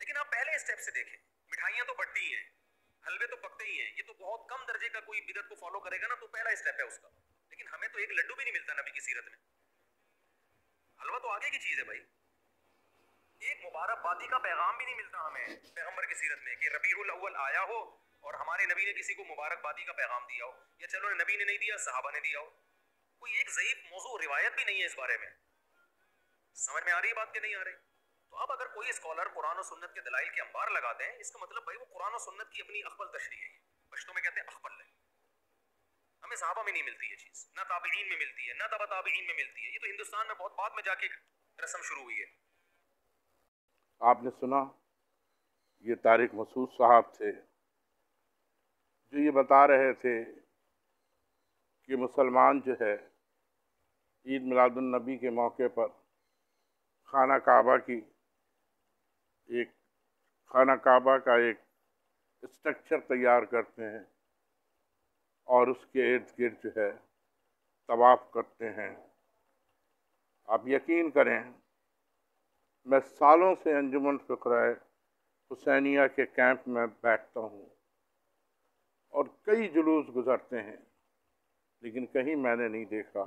لیکن آپ پہلے اسٹیپ سے دیکھیں، مٹھائیاں تو بٹتی ہی ہیں، حلوے تو پکتے ہی ہیں، یہ تو بہت کم درجے کا کوئی بدعت کو فالو کرے گا نا تو پہلا اسٹیپ ہے اس کا. لیکن ہمیں تو ایک لڈو بھی نہیں ملتا نبی کی سیرت میں. حلوہ تو آگے کی چیز ہے بھائی. ایک مبارک بادی کا پیغام بھی نہیں ملتا ہمیں پیغمبر کی سیرت میں کہ ربیع الاول آیا ہو اور ہمارے نبی نے کسی کو مبارک بادی کا پیغام دیا ہو، یا چلو نبی نے نہیں دیا صحابہ نے دیا ہو. کوئی ایک ضعیف موضوع روایت بھی نہیں ہے اس بارے میں. سمجھ میں آ رہی ہے بات کہ نہیں آ رہی؟ تو اب اگر کوئی اسکالر قرآن و سنت کے دلائل کے انبار لگاتے ہیں، اس کا مطلب بھائی وہ قرآن و سنت کی اپنی اخبل تشریح ہے. پشتوں میں کہتے ہیں اخبل ہے. ہمیں صحابہ میں نہیں ملتی یہ چیز، نہ تابعین میں ملتی ہے، نہ تبع تابعین میں ملتی ہے. یہ تو ہندوستان میں بہت بعد میں جا کے رسم شروع ہوئی ہے. آپ نے سنا یہ طارق مسعود صاحب تھے جو یہ بتا رہے تھے کہ مسلمان جو ہے عید میلاد النبی کے موقع پر خانہ کعبہ کی ایک خانہ کعبہ کا ایک اسٹرکچر تیار کرتے ہیں اور اس کے ارد گرد جو ہے طواف کرتے ہیں. آپ یقین کریں میں سالوں سے انجمن فقراء حسینیہ کے کیمپ میں بیٹھتا ہوں اور کئی جلوس گزرتے ہیں، لیکن کہیں میں نے نہیں دیکھا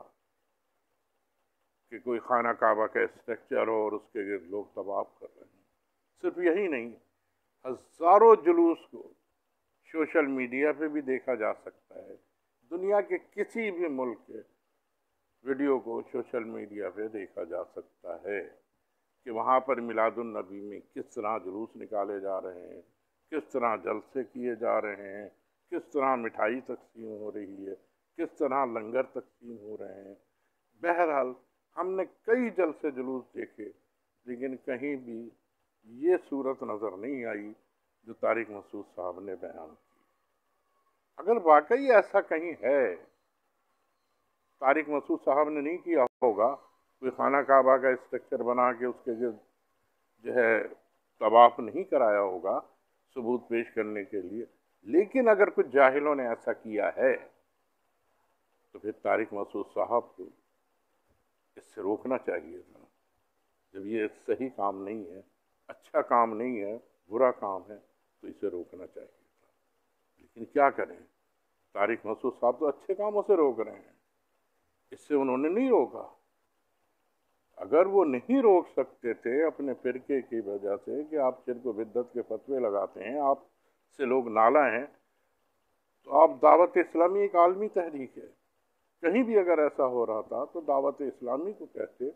کہ کوئی خانہ کعبہ کا اسٹرکچر ہو اور اس کے گرد لوگ طواف کر رہے ہیں. صرف یہی نہیں، ہزاروں جلوس کو سوشل میڈیا پہ بھی دیکھا جا سکتا ہے. دنیا کے کسی بھی ملک کے ویڈیو کو سوشل میڈیا پہ دیکھا جا سکتا ہے کہ وہاں پر میلاد النبی میں کس طرح جلوس نکالے جا رہے ہیں، کس طرح جلسے کیے جا رہے ہیں، کس طرح مٹھائی تقسیم ہو رہی ہے، کس طرح لنگر تقسیم ہو رہے ہیں. بہرحال ہم نے کئی جلسے جلوس دیکھے، لیکن کہیں بھی یہ صورت نظر نہیں آئی جو طارق مسعود صاحب نے بیان کی. اگر واقعی ایسا کہیں ہے، طارق مسعود صاحب نے نہیں کیا ہوگا، کوئی خانہ کعبہ کا اسٹرکچر بنا کے اس کے گرد جو ہے طواف نہیں کرایا ہوگا ثبوت پیش کرنے کے لیے، لیکن اگر کچھ جاہلوں نے ایسا کیا ہے تو پھر طارق مسعود صاحب کو اس سے روکنا چاہیے تھا. جب یہ صحیح کام نہیں ہے، اچھا کام نہیں ہے، برا کام ہے، تو اسے روکنا چاہیے تھا. لیکن کیا کریں، طارق مسعود صاحب تو اچھے کاموں سے روک رہے ہیں، اس سے انہوں نے نہیں روکا. اگر وہ نہیں روک سکتے تھے اپنے فرقے کی وجہ سے کہ آپ شرک و بدعت کے فتوے لگاتے ہیں، آپ سے لوگ نالاں ہیں، تو آپ دعوت اسلامی ایک عالمی تحریک ہے. کہیں بھی اگر ایسا ہو رہا تھا تو دعوت اسلامی کو کہتے.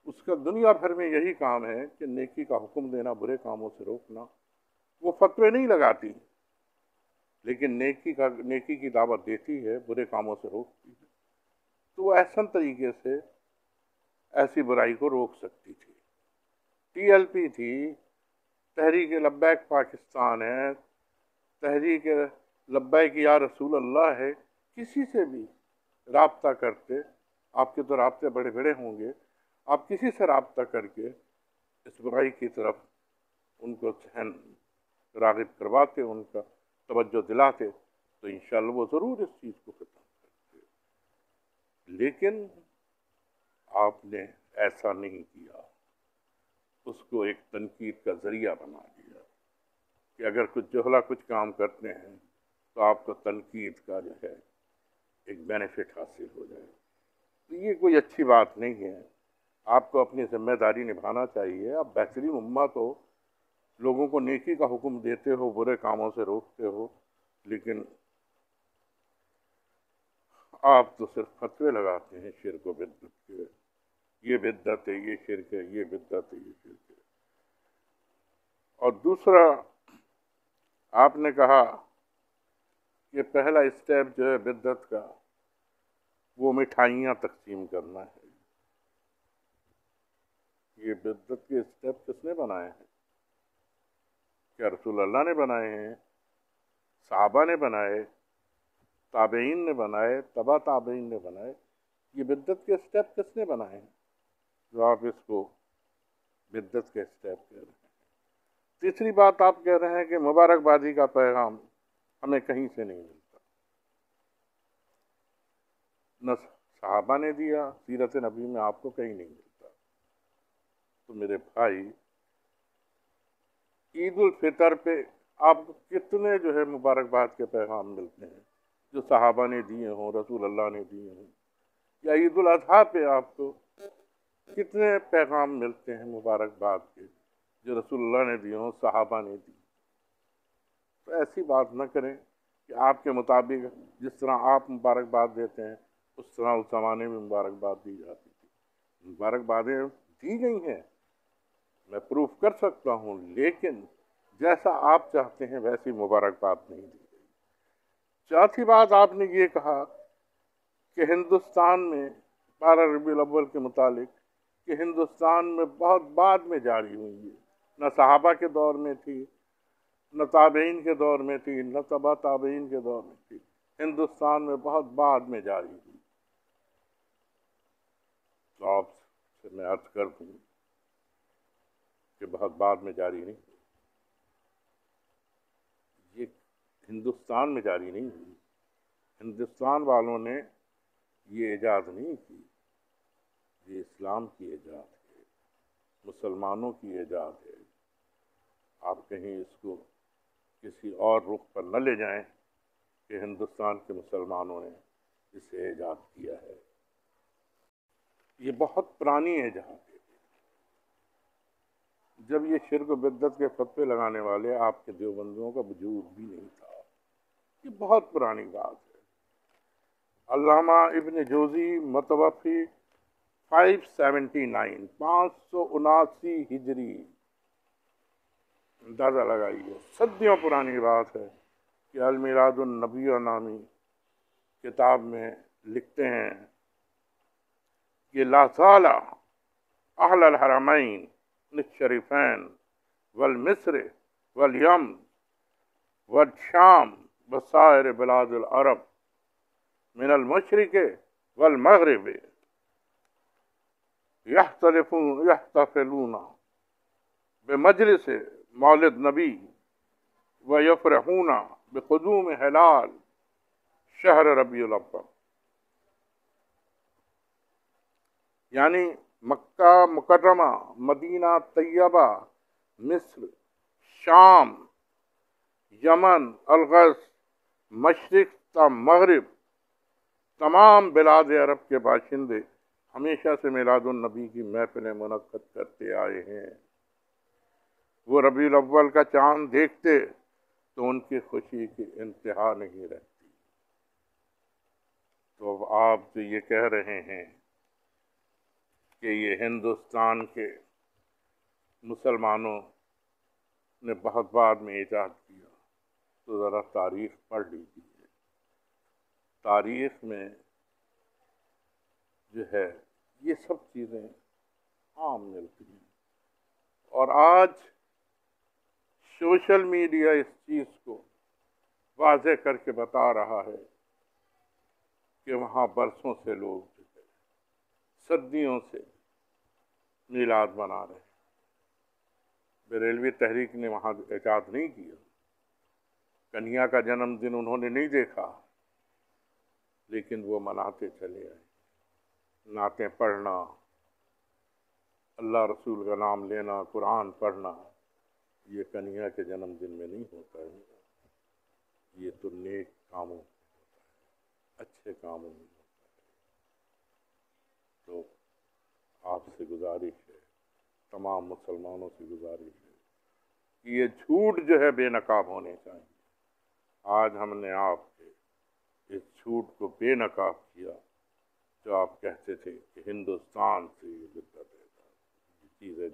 اس کا دنیا بھر میں یہی کام ہے کہ نیکی کا حکم دینا، برے کاموں سے روکنا. وہ فتوے نہیں لگاتی لیکن نیکی کی دعوت دیتی ہے، برے کاموں سے روکتی ہے. تو وہ احسن طریقے سے ایسی برائی کو روک سکتی تھی. ٹی ایل پی تھی، تحریک لبیک پاکستان ہے، تحریک لبیک یا رسول اللہ ہے. کسی سے بھی رابطہ کرتے، آپ کے تو رابطے بڑے بڑے ہوں گے، آپ کسی سے رابطہ کر کے اس برائی کی طرف ان کو ذہن راغب کرواتے، ان کا توجہ دلاتے، تو انشاءاللہ وہ ضرور اس چیز کو ختم کرتے. لیکن آپ نے ایسا نہیں کیا، اس کو ایک تنقید کا ذریعہ بنا دیا کہ اگر کچھ جوہلا کچھ کام کرتے ہیں تو آپ کو تنقید کا جو ہے ایک بینیفٹ حاصل ہو جائے. تو یہ کوئی اچھی بات نہیں ہے. آپ کو اپنی ذمہ داری نبھانا چاہیے. آپ بہترین امت ہو، لوگوں کو نیکی کا حکم دیتے ہو، برے کاموں سے روکتے ہو، لیکن آپ تو صرف فتوے لگاتے ہیں شرک و بدعت کے. یہ بدعت ہے، یہ شرک ہے، یہ بدعت ہے، یہ شرک ہے. اور دوسرا آپ نے کہا کہ پہلا اسٹیپ جو ہے بدعت کا وہ مٹھائیاں تقسیم کرنا ہے. یہ بدعت کے اسٹیپ کس نے بنائے ہیں؟ کیا رسول اللہ نے بنائے ہیں؟ صحابہ نے بنائے؟ تابعین نے بنائے؟ تبع تابعین نے بنائے؟ یہ بدعت کے اسٹیپ کس نے بنائے ہیں جو آپ اس کو بدعت کے اسٹیپ کہہ رہے ہیں؟ تیسری بات آپ کہہ رہے ہیں کہ مبارکبادی کا پیغام ہمیں کہیں سے نہیں ملتا، نہ صحابہ نے دیا، سیرت نبی میں آپ کو کہیں نہیں ملتا. تو میرے بھائی، عید الفطر پہ آپ کو کتنے جو ہے مبارکباد کے پیغام ملتے ہیں جو صحابہ نے دیے ہوں، رسول اللہ نے دیے ہوں، یا عید الاضحیٰ پہ آپ کو کتنے پیغام ملتے ہیں مبارکباد کے جو رسول اللہ نے دیے ہوں، صحابہ نے دی۔ تو ایسی بات نہ کریں کہ آپ کے مطابق جس طرح آپ مبارکباد دیتے ہیں اس طرح اس زمانے میں مبارکباد دی جاتی تھی۔ مبارکبادیں دی گئی ہیں، میں پروف کر سکتا ہوں، لیکن جیسا آپ چاہتے ہیں ویسی مبارکباد نہیں دی گئی۔ چوتھی بات آپ نے یہ کہا کہ ہندوستان میں 12 ربیع الاول کے متعلق کہ ہندوستان میں بہت بعد میں جاری ہوئی ہے، نہ صحابہ کے دور میں تھی، نہ تابعین کے دور میں تھی، نہ تبع تابعین کے دور میں تھی، ہندوستان میں بہت بعد میں جاری ہوئی۔ تو آپ سے میں عرض کر دوں کہ بہت بعد میں جاری نہیں ہوئی، یہ ہندوستان میں جاری نہیں ہوئی، ہندوستان والوں نے یہ ایجاد نہیں کی، یہ اسلام کی ایجاد ہے، مسلمانوں کی ایجاد ہے۔ آپ کہیں اس کو کسی اور رخ پر نہ لے جائیں کہ ہندوستان کے مسلمانوں نے اسے ایجاد کیا ہے، یہ بہت پرانی ایجاد ہے۔ جب یہ شرک و بدعت کے فتوے لگانے والے آپ کے دیوبندیوں کا وجود بھی نہیں تھا، یہ بہت پرانی بات ہے۔ علامہ ابن جوزی متوفی 579 579 ہجری، اندازہ لگائیے، صدیوں پرانی بات ہے کہ المیلاد النبی نامی کتاب میں لکھتے ہیں کہ لا زال اہل الحرمین الشریفین والمصر والیمن والشام وسائر بلاد العرب من المشرق والمغرب يحتفلون بمجلس مولد نبی ویفرحون بقدوم ہلال شہر ربیع الاول، یعنی مکہ مکرمہ، مدینہ طیبہ، مصر، شام، یمن، الغز، مشرق تا مغرب، تمام بلاد عرب کے باشندے ہمیشہ سے میلاد النبی کی محفلیں منعقد کرتے آئے ہیں۔ وہ ربیع الاول کا چاند دیکھتے تو ان کی خوشی کی انتہا نہیں رہتی۔ تو اب آپ جو یہ کہہ رہے ہیں کہ یہ ہندوستان کے مسلمانوں نے بہت بعد میں ایجاد کیا، تو ذرا تاریخ پڑھ لیجیے۔ تاریخ میں جو ہے یہ سب چیزیں عام ملتی ہیں، اور آج سوشل میڈیا اس چیز کو واضح کر کے بتا رہا ہے کہ وہاں برسوں سے لوگ جو ہے صدیوں سے میلاد منا رہے ہیں۔ بریلوی تحریک نے وہاں ایجاد نہیں کیا، کنہیا کا جنم دن انہوں نے نہیں دیکھا، لیکن وہ مناتے چلے آئے۔ نعتیں پڑھنا، اللہ رسول کا نام لینا، قرآن پڑھنا، یہ کنہیا کے جنم دن میں نہیں ہوتا ہے، یہ تو نیک کاموں میں ہوتا ہے، اچھے کاموں میں ہوتا ہے۔ تو آپ سے گزارش ہے، تمام مسلمانوں سے گزارش ہے کہ یہ جھوٹ جو ہے بے نقاب ہونے چاہیے۔ آج ہم نے آپ کے اس جھوٹ کو بے نقاب کیا جو آپ کہتے تھے کہ ہندوستان سے یہ بدعت ہے، یہ چیزیں